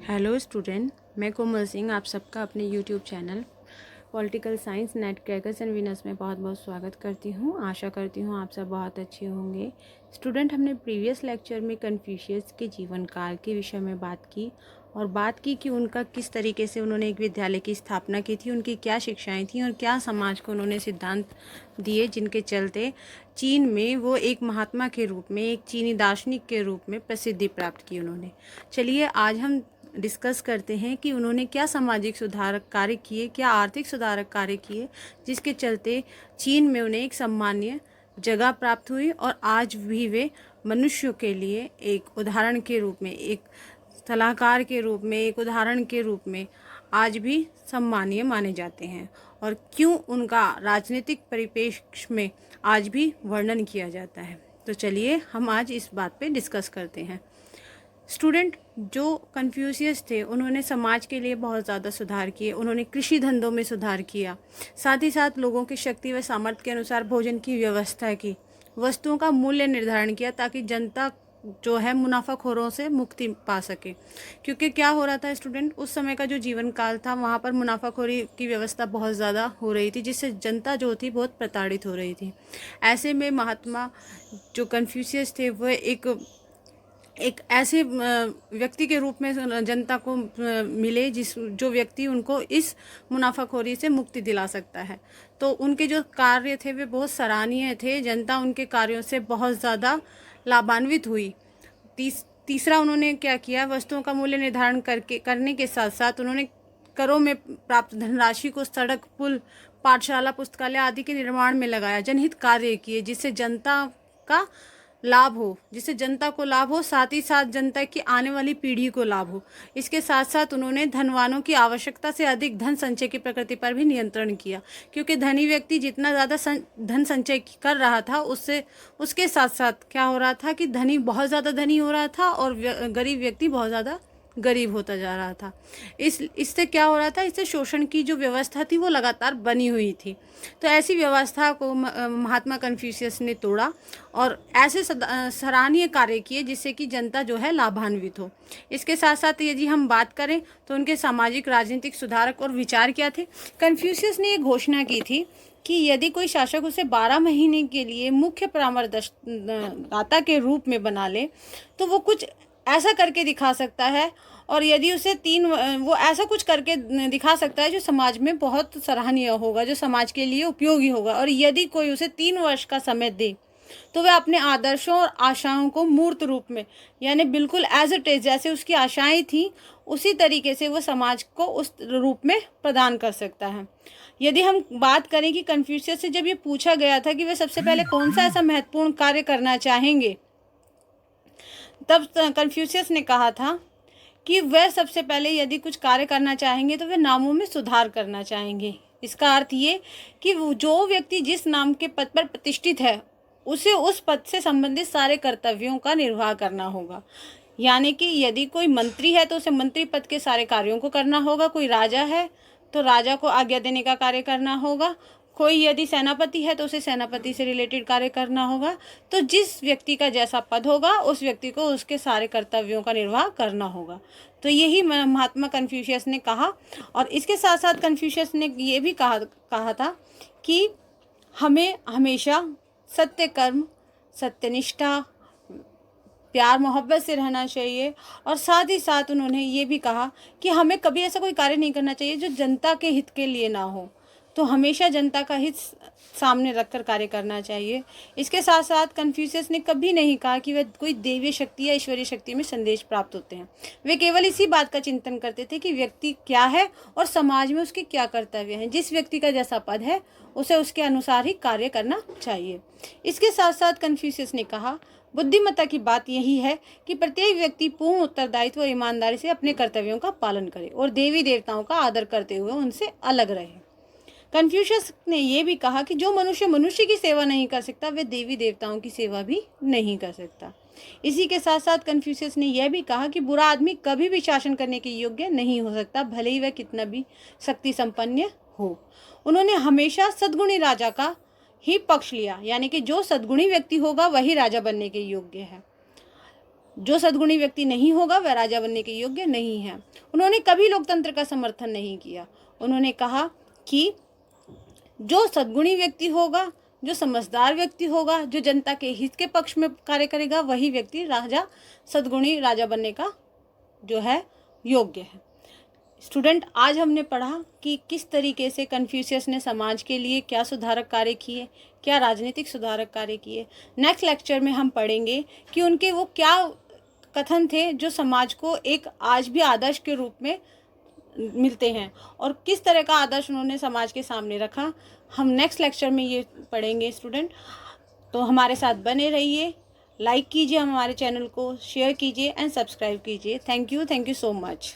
Hello student, मैं कोमल सिंह आप सबका अपने YouTube channel political science net crackers and winners में बहुत बहुत स्वागत करती हूँ। आशा करती हूँ आप सब बहुत अच्छे होंगे। स्टूडेंट, हमने प्रीवियस लेक्चर में कन्फ्यूशियस के जीवन काल के विषय में बात की और बात की कि उनका किस तरीके से उन्होंने एक विद्यालय की स्थापना की थी, उनकी क्या शिक्षाएं थीं और क्या समाज को उन्होंने सिद्धांत दिए जिनके चलते चीन में वो एक महात्मा के रूप में, एक चीनी दार्शनिक के रूप में प्रसिद्धि प्राप्त की उन्होंने। चलिए आज हम डिस्कस करते हैं कि उन्होंने क्या सामाजिक सुधारक कार्य किए, क्या आर्थिक सुधारक कार्य किए जिसके चलते चीन में उन्हें एक सम्मानीय जगह प्राप्त हुई और आज भी वे मनुष्यों के लिए एक उदाहरण के रूप में, एक सलाहकार के रूप में, एक उदाहरण के रूप में आज भी सम्मानीय माने जाते हैं और क्यों उनका राजनीतिक परिप्रेक्ष्य में आज भी वर्णन किया जाता है। तो चलिए हम आज इस बात पे डिस्कस करते हैं। स्टूडेंट, जो कन्फ्यूशियस थे उन्होंने समाज के लिए बहुत ज़्यादा सुधार किए। उन्होंने कृषि धंधों में सुधार किया, साथ ही साथ लोगों की शक्ति व सामर्थ्य के अनुसार भोजन की व्यवस्था की, वस्तुओं का मूल्य निर्धारण किया ताकि जनता जो है मुनाफाखोरों से मुक्ति पा सके। क्योंकि क्या हो रहा था स्टूडेंट, उस समय का जो जीवन काल था वहाँ पर मुनाफाखोरी की व्यवस्था बहुत ज़्यादा हो रही थी जिससे जनता जो थी बहुत प्रताड़ित हो रही थी। ऐसे में महात्मा जो कन्फ्यूशियस थे वह एक ऐसे व्यक्ति के रूप में जनता को मिले जो व्यक्ति उनको इस मुनाफाखोरी से मुक्ति दिला सकता है। तो उनके जो कार्य थे वे बहुत सराहनीय थे, जनता उनके कार्यों से बहुत ज़्यादा लाभान्वित हुई। तीसरा उन्होंने क्या किया, वस्तुओं का मूल्य निर्धारण करने के साथ साथ उन्होंने करों में प्राप्त धनराशि को सड़क, पुल, पाठशाला, पुस्तकालय आदि के निर्माण में लगाया। जनहित कार्य किए जिससे जनता का लाभ हो, जिससे जनता को लाभ हो, साथ ही साथ जनता की आने वाली पीढ़ी को लाभ हो। इसके साथ साथ उन्होंने धनवानों की आवश्यकता से अधिक धन संचय की प्रकृति पर भी नियंत्रण किया, क्योंकि धनी व्यक्ति जितना ज़्यादा धन संचय कर रहा था उसके साथ साथ क्या हो रहा था कि धनी बहुत ज़्यादा धनी हो रहा था और गरीब व्यक्ति बहुत ज़्यादा गरीब होता जा रहा था। इससे क्या हो रहा था, इससे शोषण की जो व्यवस्था थी वो लगातार बनी हुई थी। तो ऐसी व्यवस्था को महात्मा कन्फ्यूशियस ने तोड़ा और ऐसे सराहनीय कार्य किए जिससे कि जनता जो है लाभान्वित हो। इसके साथ साथ यदि हम बात करें तो उनके सामाजिक राजनीतिक सुधारक और विचार क्या थे। कन्फ्यूशियस ने एक घोषणा की थी कि यदि कोई शासक उसे 12 महीने के लिए मुख्य परामर्शदाता के रूप में बना ले तो वो कुछ ऐसा करके दिखा सकता है, और यदि उसे वो ऐसा कुछ करके दिखा सकता है जो समाज में बहुत सराहनीय होगा, जो समाज के लिए उपयोगी होगा। और यदि कोई उसे 3 वर्ष का समय दे तो वह अपने आदर्शों और आशाओं को मूर्त रूप में, यानी बिल्कुल एज इट इज, जैसे उसकी आशाएं थी उसी तरीके से वो समाज को उस रूप में प्रदान कर सकता है। यदि हम बात करें कि कन्फ्यूशियस से जब ये पूछा गया था कि वे सबसे पहले कौन सा ऐसा महत्वपूर्ण कार्य करना चाहेंगे, तब कन्फ्यूशियस ने कहा था कि वह सबसे पहले यदि कुछ कार्य करना चाहेंगे तो वे नामों में सुधार करना चाहेंगे। इसका अर्थ ये कि जो व्यक्ति जिस नाम के पद पर प्रतिष्ठित है उसे उस पद से संबंधित सारे कर्तव्यों का निर्वाह करना होगा। यानी कि यदि कोई मंत्री है तो उसे मंत्री पद के सारे कार्यों को करना होगा, कोई राजा है तो राजा को आज्ञा देने का कार्य करना होगा, कोई यदि सेनापति है तो उसे सेनापति से रिलेटेड कार्य करना होगा। तो जिस व्यक्ति का जैसा पद होगा उस व्यक्ति को उसके सारे कर्तव्यों का निर्वाह करना होगा। तो यही महात्मा कन्फ्यूशियस ने कहा। और इसके साथ साथ कन्फ्यूशियस ने ये भी कहा था कि हमें हमेशा सत्य कर्म, सत्यनिष्ठा, प्यार मोहब्बत से रहना चाहिए। और साथ ही साथ उन्होंने ये भी कहा कि हमें कभी ऐसा कोई कार्य नहीं करना चाहिए जो जनता के हित के लिए ना हो, तो हमेशा जनता का हित सामने रखकर कार्य करना चाहिए। इसके साथ साथ कन्फ्यूशियस ने कभी नहीं कहा कि वह कोई दैवीय शक्ति या ईश्वरीय शक्ति में संदेश प्राप्त होते हैं। वे केवल इसी बात का चिंतन करते थे कि व्यक्ति क्या है और समाज में उसके क्या कर्तव्य हैं। जिस व्यक्ति का जैसा पद है उसे उसके अनुसार ही कार्य करना चाहिए। इसके साथ साथ कन्फ्यूशियस ने कहा, बुद्धिमत्ता की बात यही है कि प्रत्येक व्यक्ति पूर्ण उत्तरदायित्व और ईमानदारी से अपने कर्तव्यों का पालन करे और देवी देवताओं का आदर करते हुए उनसे अलग रहे। कन्फ्यूशियस ने यह भी कहा कि जो मनुष्य मनुष्य की सेवा नहीं कर सकता वह देवी देवताओं की सेवा भी नहीं कर सकता। इसी के साथ साथ कन्फ्यूशियस ने यह भी कहा कि बुरा आदमी कभी भी शासन करने के योग्य नहीं हो सकता, भले ही वह कितना भी शक्ति संपन्न हो। उन्होंने हमेशा सद्गुणी राजा का ही पक्ष लिया, यानी कि जो सद्गुणी व्यक्ति होगा वही राजा बनने के योग्य है। जो सद्गुणी व्यक्ति नहीं होगा वह राजा बनने के योग्य नहीं है। उन्होंने कभी लोकतंत्र का समर्थन नहीं किया। उन्होंने कहा कि जो सद्गुणी व्यक्ति होगा, जो समझदार व्यक्ति होगा, जो जनता के हित के पक्ष में कार्य करेगा, वही व्यक्ति सद्गुणी राजा बनने का जो है योग्य है। स्टूडेंट, आज हमने पढ़ा कि किस तरीके से कन्फ्यूशियस ने समाज के लिए क्या सुधारक कार्य किए, क्या राजनीतिक सुधारक कार्य किए। नेक्स्ट लेक्चर में हम पढ़ेंगे कि उनके वो क्या कथन थे जो समाज को एक आज भी आदर्श के रूप में मिलते हैं, और किस तरह का आदर्श उन्होंने समाज के सामने रखा। हम नेक्स्ट लेक्चर में ये पढ़ेंगे स्टूडेंट। तो हमारे साथ बने रहिए, लाइक कीजिए हमारे चैनल को, शेयर कीजिए एंड सब्सक्राइब कीजिए। Thank you so much.